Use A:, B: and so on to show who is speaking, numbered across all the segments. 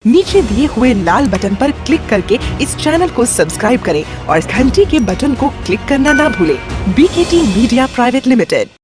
A: नीचे दिए हुए लाल बटन पर क्लिक करके इस चैनल को सब्सक्राइब करें और घंटी के बटन को क्लिक करना ना भूलें। BKT media private limited.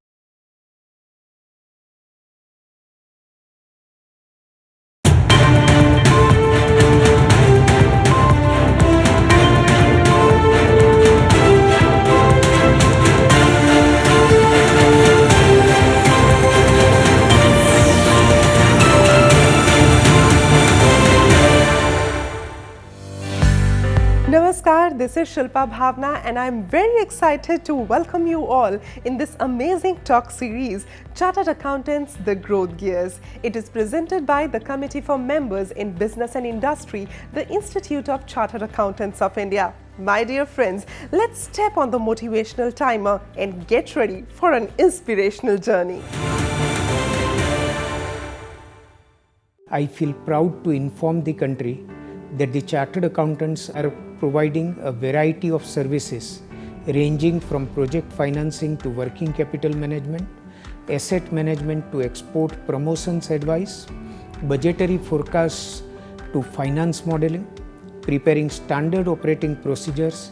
A: Namaskar, this is Shilpa Bhawana and I'm very excited to welcome you all in this amazing talk series, Chartered Accountants, The Growth Gears. It is presented by the Committee for Members in Business and Industry, the Institute of Chartered Accountants of India. My dear friends, let's step on the motivational timer and get ready for an inspirational journey.
B: I feel proud to inform the country that the Chartered Accountants are providing a variety of services ranging from project financing to working capital management, asset management to export promotions advice, budgetary forecasts to finance modeling, preparing standard operating procedures,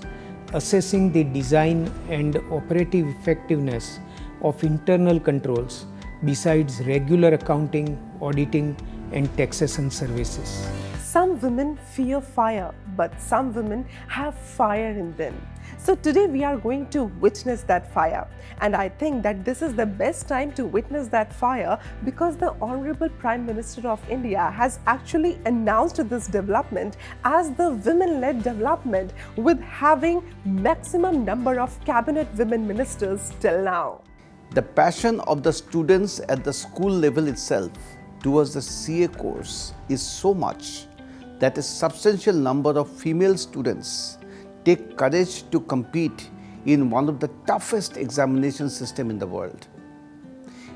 B: assessing the design and operative effectiveness of internal controls, besides regular accounting, auditing, and taxation services.
A: Some women fear fire, but some women have fire in them. So today we are going to witness that fire. And I think that this is the best time to witness that fire because the Honorable Prime Minister of India has actually announced this development as the women-led development with having maximum number of cabinet women ministers till now.
C: The passion of the students at the school level itself towards the CA course is so much that a substantial number of female students take courage to compete in one of the toughest examination systems in the world.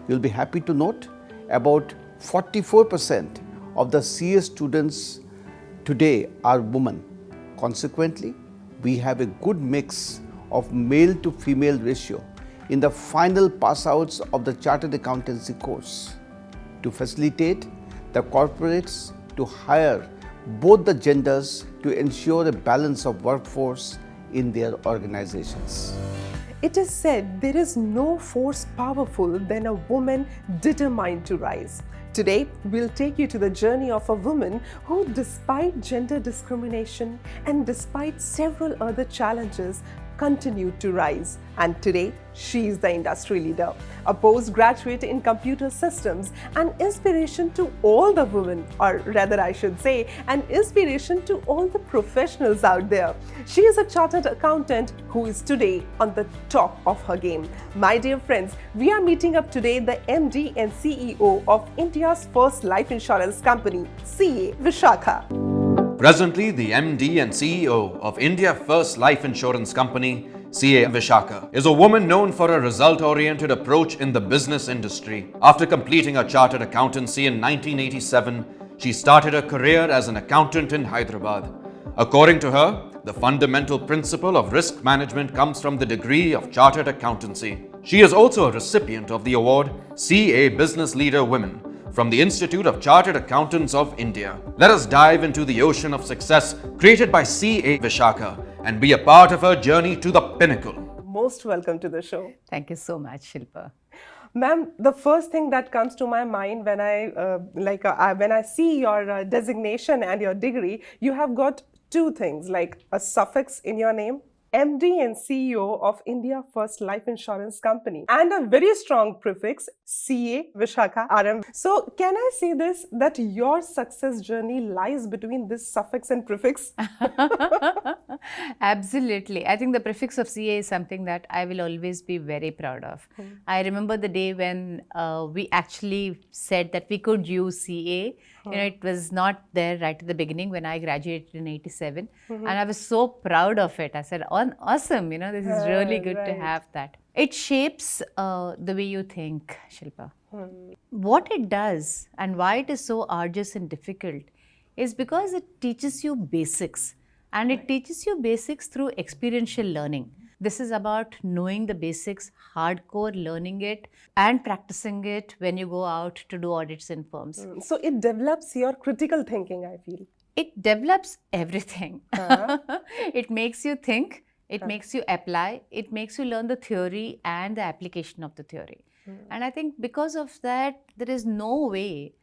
C: You'll be happy to note about 44% of the CA students today are women. Consequently, we have a good mix of male to female ratio in the final pass outs of the Chartered Accountancy course to facilitate the corporates to hire both the genders to ensure a balance of workforce in their organizations.
A: It is said there is no force powerful than a woman determined to rise. Today, we'll take you to the journey of a woman who, despite gender discrimination and despite several other challenges, continued to rise. And today, she is the industry leader, a postgraduate in computer systems, an inspiration to all the women, or rather I should say, an inspiration to all the professionals out there. She is a chartered accountant who is today on the top of her game. My dear friends, we are meeting up today the MD and CEO of India's first life insurance company, CA Vishakha.
D: Presently, the MD and CEO of IndiaFirst Life Insurance Company, CA Vishakha, is a woman known for a result-oriented approach in the business industry. After completing her chartered accountancy in 1987, she started her career as an accountant in Hyderabad. According to her, the fundamental principle of risk management comes from the degree of chartered accountancy. She is also a recipient of the award CA Business Leader Women from the Institute of Chartered Accountants of India. Let us dive into the ocean of success created by CA Vishakha and be a part of her journey to the pinnacle.
A: Most welcome to the show.
E: Thank you so much, Shilpa.
A: Ma'am, the first thing that comes to my mind when I see your designation and your degree, you have got two things, like a suffix in your name, MD and CEO of India First Life Insurance Company, and a very strong prefix, CA Vishakha R.M. So can I say this, that your success journey lies between this suffix and prefix?
E: Absolutely. I think the prefix of CA is something that I will always be very proud of. I remember the day when we actually said that we could use CA. You know, it was not there right at the beginning when I graduated in 87. And I was so proud of it. I said, awesome, you know, this is really good to have that. It shapes the way you think, Shilpa. What it does and why it is so arduous and difficult is because it teaches you basics. And it teaches you basics through experiential learning. This is about knowing the basics, hardcore, learning it and practicing it when you go out to do audits in firms.
A: So it develops your critical thinking, I feel.
E: It develops everything. It makes you think, it makes you apply, it makes you learn the theory and the application of the theory. And I think because of that, there is no way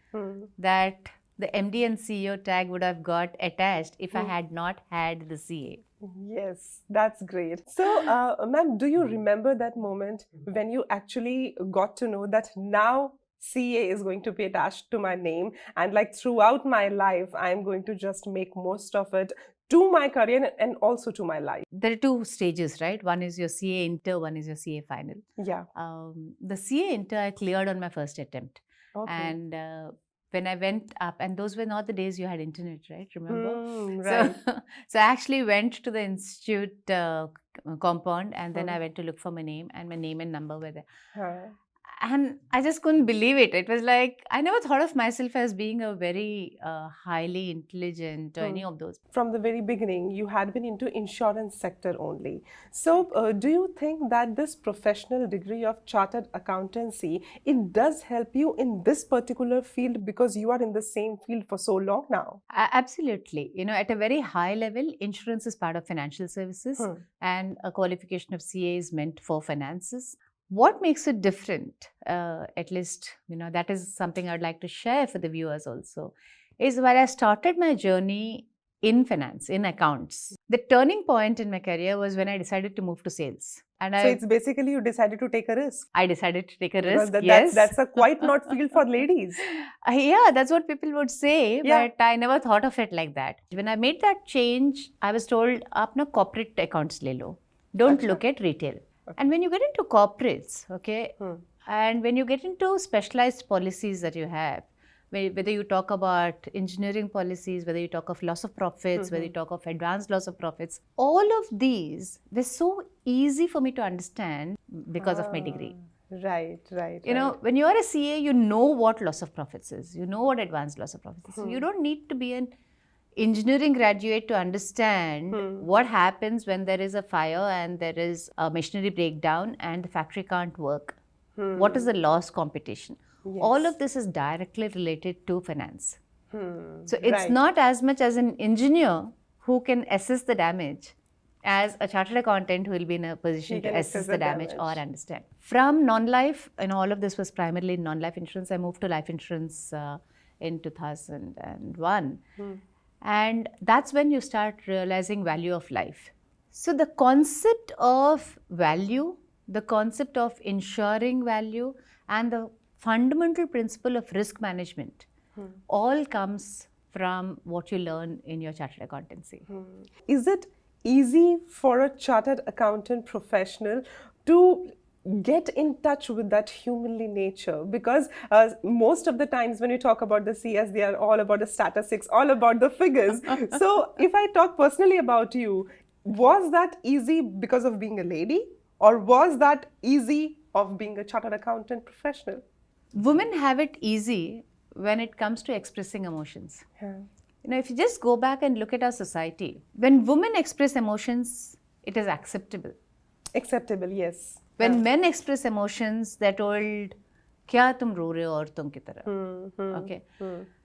E: that the MD and CEO tag would have got attached if I had not had the CA.
A: Yes, that's great. So, ma'am, do you remember that moment when you actually got to know that now CA is going to be attached to my name, and like throughout my life, I'm going to just make most of it to my career and also to my life?
E: There are two stages, right? One is your CA inter, one is your CA final.
A: Yeah.
E: The CA inter I cleared on my first attempt.
A: Okay.
E: And when I went up, and those were not the days you had internet, right? Remember?
A: Right.
E: So I actually went to the institute compound, and then I went to look for my name, and my name and number were there. And I just couldn't believe it. It was like, I never thought of myself as being a very highly intelligent or any of those.
A: From the very beginning, you had been into insurance sector only. So do you think that this professional degree of chartered accountancy, it does help you in this particular field because you are in the same field for so long now?
E: Absolutely. You know, at a very high level, insurance is part of financial services and a qualification of CA is meant for finances. What makes it different, at least, you know, that is something I'd like to share for the viewers also, is while I started my journey in finance, in accounts, the turning point in my career was when I decided to move to sales. And
A: so it's basically you decided to take a risk.
E: I decided to take a
A: Because
E: risk, yes.
A: That's a quite not field for ladies.
E: Yeah, that's what people would say, but I never thought of it like that. When I made that change, I was told, "Aapna corporate accounts le lo. Don't look at retail." And when you get into corporates, okay, and when you get into specialized policies that you have, whether you talk about engineering policies, whether you talk of loss of profits, whether you talk of advanced loss of profits, all of these were so easy for me to understand because of my degree.
A: Right.
E: You know, when you are a CA, you know what loss of profits is, you know what advanced loss of profits is. So you don't need to be an engineering graduate to understand what happens when there is a fire and there is a machinery breakdown and the factory can't work. What is the loss competition?
A: Yes.
E: All of this is directly related to finance. So it's not as much as an engineer who can assess the damage as a chartered accountant who will be in a position to assess the damage or understand. From non-life, and all of this was primarily non-life insurance, I moved to life insurance in 2001. And that's when you start realizing value of life. So the concept of value, the concept of ensuring value, and the fundamental principle of risk management all comes from what you learn in your chartered accountancy.
A: Is it easy for a chartered accountant professional to get in touch with that humanly nature? Because most of the times when you talk about the CS, they are all about the statistics, all about the figures. So if I talk personally about you, was that easy because of being a lady, or was that easy of being a chartered accountant professional?
E: Women have it easy when it comes to expressing emotions. You know, if you just go back and look at our society, when women express emotions, it is acceptable.
A: Acceptable, yes.
E: When men express emotions, they're told, "Kya tum ro rahe ho aurton ki tarah?" Okay.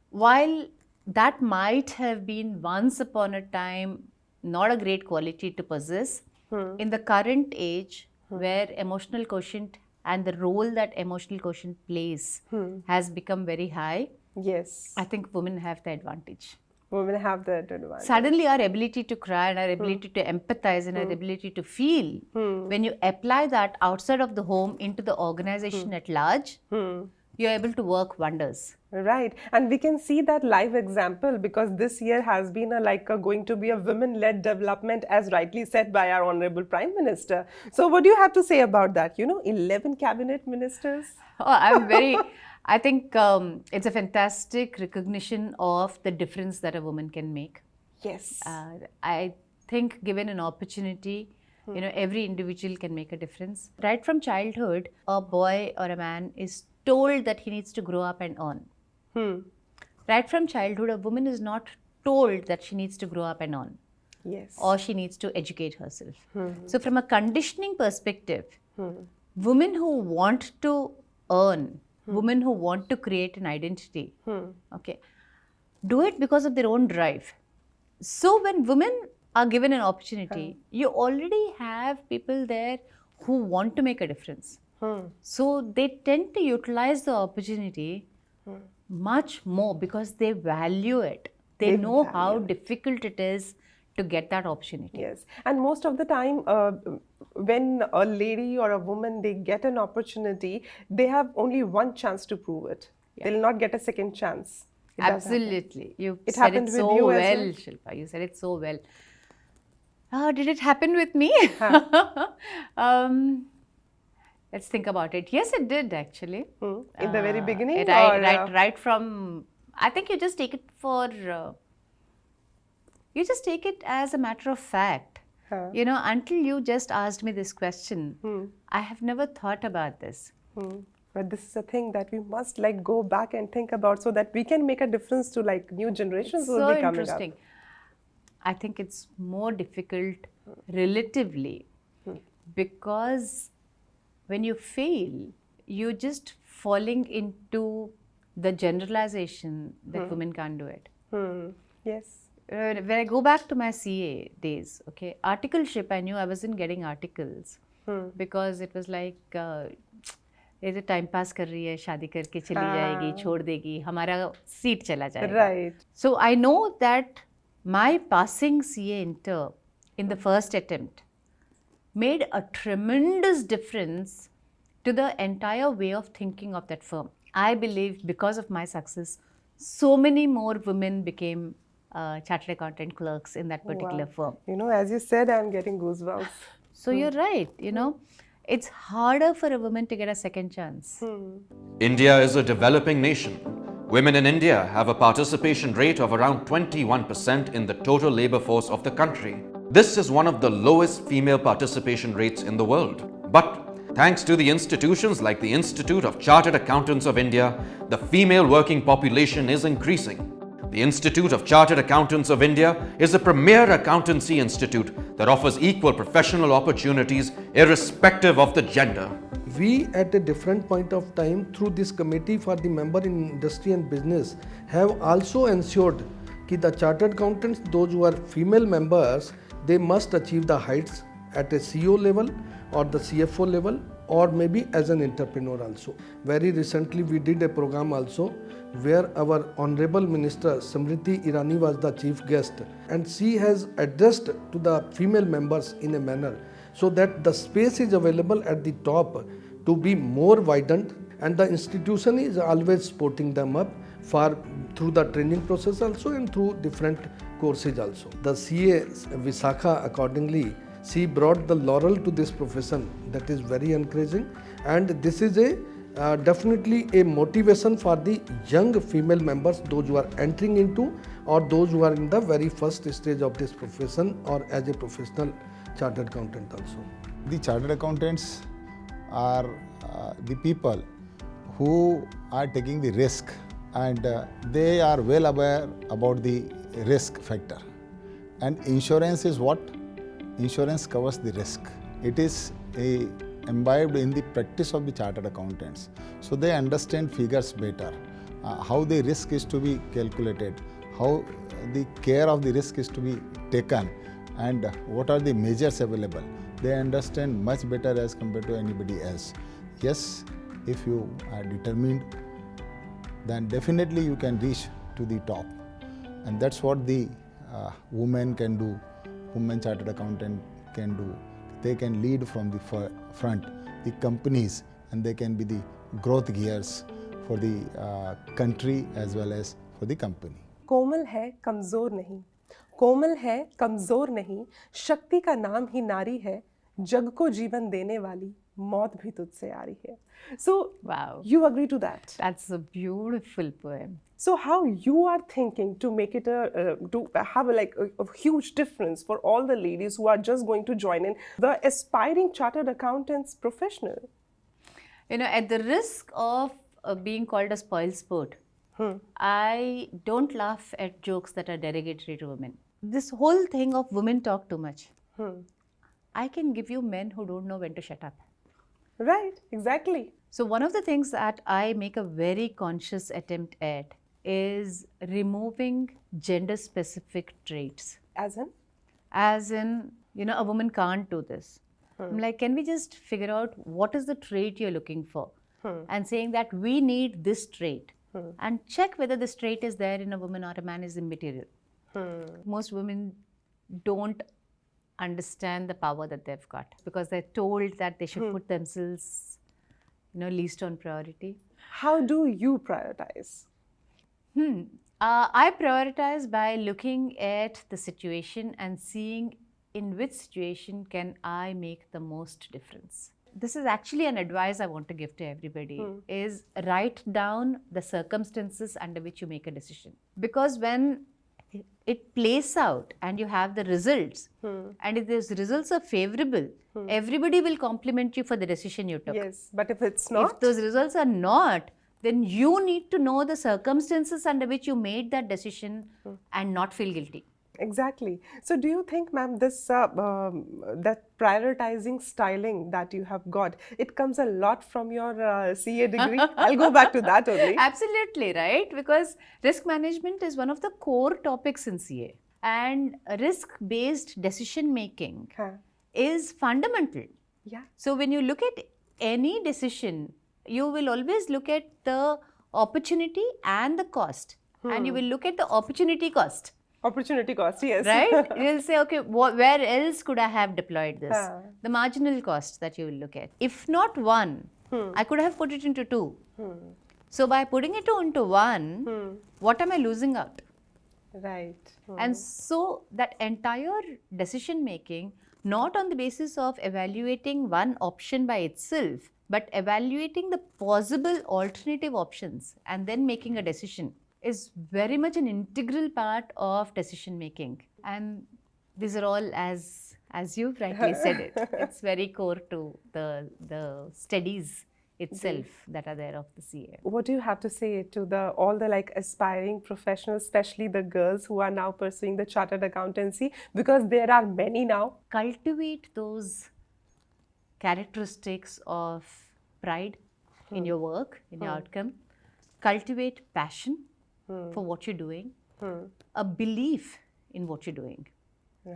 E: While that might have been once upon a time not a great quality to possess, in the current age where emotional quotient and the role that emotional quotient plays has become very high,
A: yes,
E: I think women have the advantage.
A: Women have that advantage.
E: Suddenly our ability to cry and our ability to empathize and our ability to feel, when you apply that outside of the home into the organization at large, you're able to work wonders.
A: Right. And we can see that live example because this year has been going to be a women-led development, as rightly said by our Honorable Prime Minister. So what do you have to say about that? You know, 11 cabinet ministers.
E: Oh, I think it's a fantastic recognition of the difference that a woman can make.
A: Yes.
E: I think given an opportunity, you know, every individual can make a difference. Right from childhood, a boy or a man is told that he needs to grow up and earn. Right from childhood, a woman is not told that she needs to grow up and earn.
A: Yes.
E: or she needs to educate herself. So from a conditioning perspective, women who want to earn, women who want to create an identity, okay, do it because of their own drive. So when women are given an opportunity, you already have people there who want to make a difference. So they tend to utilize the opportunity much more because they value it. They know how difficult it is to get that opportunity.
A: Yes, and most of the time, when a lady or a woman they get an opportunity, they have only one chance to prove it. They'll not get a second chance. It does happen.
E: Absolutely. You
A: It
E: said
A: happened
E: it
A: with
E: so
A: you
E: well,
A: as well?
E: Shilpa. You said it so well. Did it happen with me? Let's think about it. Yes, it did actually.
A: In the very beginning,
E: Right from. I think you just take it for. You just take it as a matter of fact. You know, until you just asked me this question, I have never thought about this.
A: But this is a thing that we must like go back and think about so that we can make a difference to like new generations who will
E: So
A: be coming
E: interesting.
A: up.
E: I think it's more difficult relatively because when you fail, you're just falling into the generalization that women can't do it.
A: Yes.
E: When I go back to my CA days, okay, articleship, I knew I wasn't getting articles because it was like, ये तो time pass कर रही है, शादी करके चली जाएगी, छोड़ देगी, हमारा सीट चला जाएगा.
A: Right.
E: So I know that my passing CA inter in the first attempt made a tremendous difference to the entire way of thinking of that firm. I believe because of my success, so many more women became chartered accountant clerks in that particular firm.
A: You know, as you said, I'm getting goosebumps.
E: So you're right, you know, it's harder for a woman to get a second chance.
D: India is a developing nation. Women in India have a participation rate of around 21% in the total labor force of the country. This is one of the lowest female participation rates in the world. But thanks to the institutions like the Institute of Chartered Accountants of India, the female working population is increasing. The Institute of Chartered Accountants of India is a premier accountancy institute that offers equal professional opportunities irrespective of the gender.
F: We at a different point of time through this committee for the member in industry and business have also ensured that the chartered accountants, those who are female members, they must achieve the heights at a CEO level or the CFO level or maybe as an entrepreneur also. Very recently we did a program also where our Honorable Minister Samriti Irani was the chief guest and she has addressed to the female members in a manner so that the space is available at the top to be more widened and the institution is always supporting them up for through the training process also and through different courses also. The CA Vishakha accordingly she brought the laurel to this profession, that is very encouraging and this is a definitely a motivation for the young female members, those who are entering into or those who are in the very first stage of this profession or as a professional chartered accountant also.
G: The chartered accountants are the people who are taking the risk and they are well aware about the risk factor. And insurance is what? Insurance covers the risk. It is imbibed in the practice of the chartered accountants. So they understand figures better, how the risk is to be calculated, how the care of the risk is to be taken and what are the measures available. They understand much better as compared to anybody else. Yes, if you are determined, then definitely you can reach to the top. And that's what the women can do, women chartered accountant can do. They can lead from the front, the companies, and they can be the growth gears for the country as well as for the company.
A: कोमल है कमजोर नहीं, कोमल है कमजोर नहीं, शक्ति का नाम ही नारी है, जग को जीवन देने वाली, मौत भी तुझसे आ रही है. So,
E: Wow.
A: You agree to that?
E: That's a beautiful poem.
A: So how you are thinking to make it to have a huge difference for all the ladies who are just going to join in the aspiring chartered accountants professional?
E: You know, at the risk of being called a spoil sport, I don't laugh at jokes that are derogatory to women. this whole thing of women talk too much. I can give you men who don't know when to shut up.
A: Right, exactly.
E: So one of the things that I make a very conscious attempt at is removing gender specific traits.
A: As in,
E: A woman can't do this. I'm like, can we just figure out what is the trait you're looking for? And saying that we need this trait and check whether this trait is there in a woman or a man is immaterial. Most women don't understand the power that they've got because they're told that they should put themselves, least on priority.
A: how do you prioritize?
E: I prioritize by looking at the situation and seeing in which situation can I make the most difference. This is actually an advice I want to give to everybody is write down the circumstances under which you make a decision. Because when it plays out and you have the results and if those results are favorable, everybody will compliment you for the decision you took.
A: Yes, but if it's not?
E: If those results are not, then you need to know the circumstances under which you made that decision and not feel guilty.
A: Exactly. So do you think, ma'am, this that prioritizing styling that you have got, it comes a lot from your CA degree? I'll go back to that only.
E: Absolutely, right? Because risk management is one of the core topics in CA. And risk-based decision making is fundamental.
A: Yeah.
E: So when you look at any decision, you will always look at the opportunity and the cost. And you will look at the opportunity cost.
A: Opportunity cost, yes.
E: Right? You'll say, okay, where else could I have deployed this? The marginal cost that you will look at. If not one, I could have put it into two. So by putting it into one, what am I losing out?
A: Right.
E: And so that entire decision making, not on the basis of evaluating one option by itself, but evaluating the possible alternative options and then making a decision is very much an integral part of decision making. And these are all, as you've rightly said it, it's very core to the studies itself that are there of the CA.
A: What do you have to say to all the like aspiring professionals, especially the girls who are now pursuing the chartered accountancy, because there are many now?
E: Cultivate those characteristics of pride in your work, in your outcome. Cultivate passion for what you're doing, a belief in what you're doing,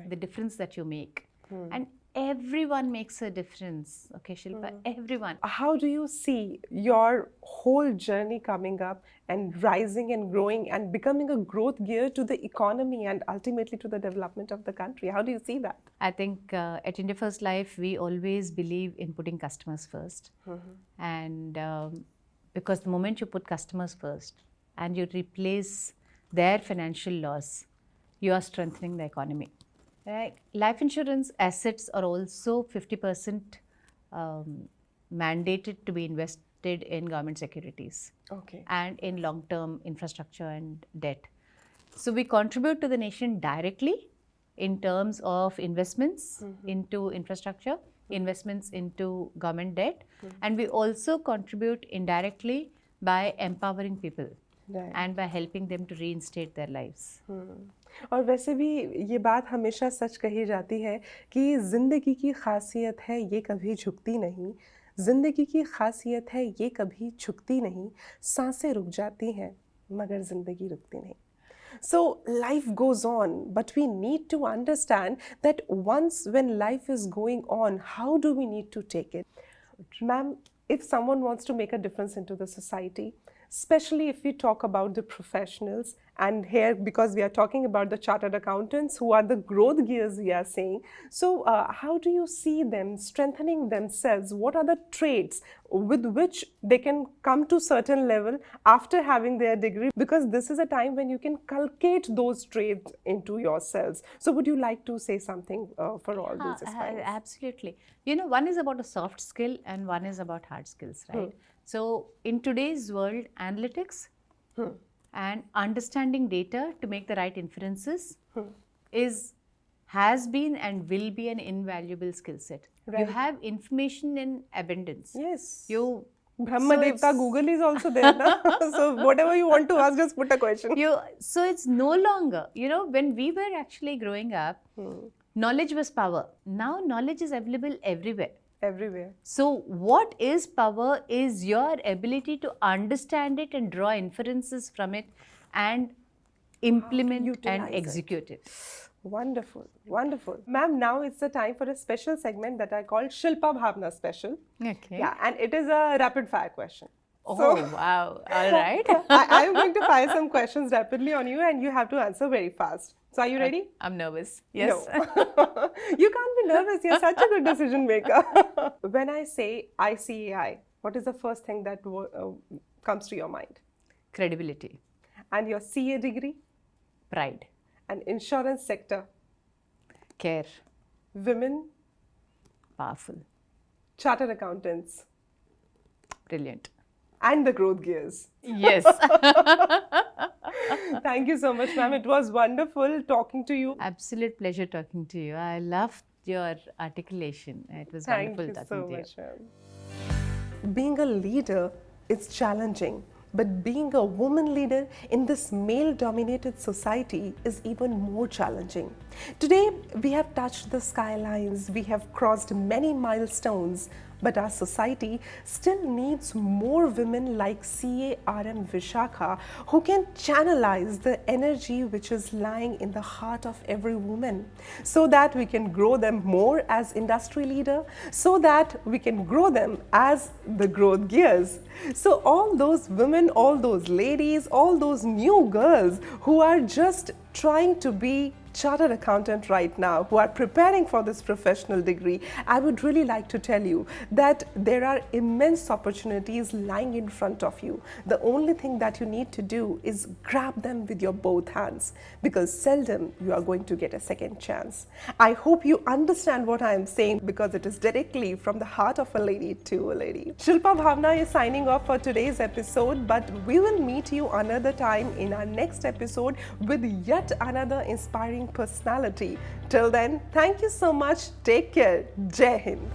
E: the difference that you make. And everyone makes a difference, okay, Shilpa? Everyone.
A: How do you see your whole journey coming up and rising and growing and becoming a growth gear to the economy and ultimately to the development of the country? How do you see that?
E: I think at IndiaFirst Life, we always believe in putting customers first. And because the moment you put customers first and you replace their financial loss, you are strengthening the economy. Right? Life insurance assets are also 50% mandated to be invested in government securities and in long-term infrastructure and debt. So we contribute to the nation directly in terms of investments into infrastructure, investments into government debt, and we also contribute indirectly by empowering people and by helping them to reinstate their lives.
A: और वैसे भी ये बात हमेशा सच कही जाती है कि ज़िंदगी की खासियत है ये कभी झुकती नहीं, ज़िंदगी की खासियत है ये कभी झुकती नहीं, सांसें रुक जाती हैं मगर ज़िंदगी रुकती नहीं. So life goes on, but we need to understand that once when life is going on, how do we need to take it? Ma'am, if someone wants to make a difference into the society, especially if we talk about the professionals, and here because we are talking about the chartered accountants who are the growth gears we are saying. So how do you see them strengthening themselves? What are the traits with which they can come to certain level after having their degree? Because this is a time when you can cultivate those traits into yourselves. So would you like to say something for all those aspirants?
E: Absolutely. One is about a soft skill and one is about hard skills, right? So in today's world, analytics and understanding data to make the right inferences has been and will be an invaluable skill set. You have information in abundance.
A: Yes.
E: You
A: Brahma
E: So
A: Devta,
E: it's-
A: Google is also there. Na? So whatever you want to ask, just put a question.
E: So it's no longer, when we were actually growing up, knowledge was power. Now knowledge is available everywhere.
A: Everywhere.
E: So what is power is your ability to understand it and draw inferences from it and implement
A: utilize
E: and
A: it.
E: execute it.
A: Wonderful, wonderful. Ma'am, now it's the time for a special segment that I call Shilpa Bhawana Special.
E: Okay.
A: Yeah, and it is a rapid fire question.
E: Oh,
A: So-
E: wow. All right.
A: I'm going to fire some questions rapidly on you and you have to answer very fast. So are you ready?
E: I'm nervous. Yes.
A: No. You can't be nervous. You're such a good decision maker. When I say ICAI, what is the first thing that comes to your mind?
E: Credibility,
A: And your CA degree?
E: pride,
A: And insurance sector?
E: care,
A: Women?
E: powerful,
A: Chartered accountants?
E: brilliant.
A: And the growth gears.
E: Yes.
A: Thank you so much, ma'am. It was wonderful talking to you.
E: Absolute pleasure talking to you. I loved your articulation. It was
A: Thank
E: wonderful
A: you
E: talking
A: so
E: to you.
A: much, ma'am. Being a leader is challenging, but being a woman leader in this male-dominated society is even more challenging. Today, we have touched the skylines, we have crossed many milestones, but our society still needs more women like CA R.M. Vishakha who can channelize the energy which is lying in the heart of every woman so that we can grow them more as industry leader, so that we can grow them as the growth gears. So all those women, all those ladies, all those new girls who are just trying to be chartered accountant right now, who are preparing for this professional degree, I would really like to tell you that there are immense opportunities lying in front of you. The only thing that you need to do is grab them with your both hands, because seldom you are going to get a second chance. I hope you understand what I am saying, because it is directly from the heart of a lady to a lady. Shilpa Bhawana is signing off for today's episode, but we will meet you another time in our next episode with yet another inspiring personality. Till then, thank you so much. Take care. Jai Hind.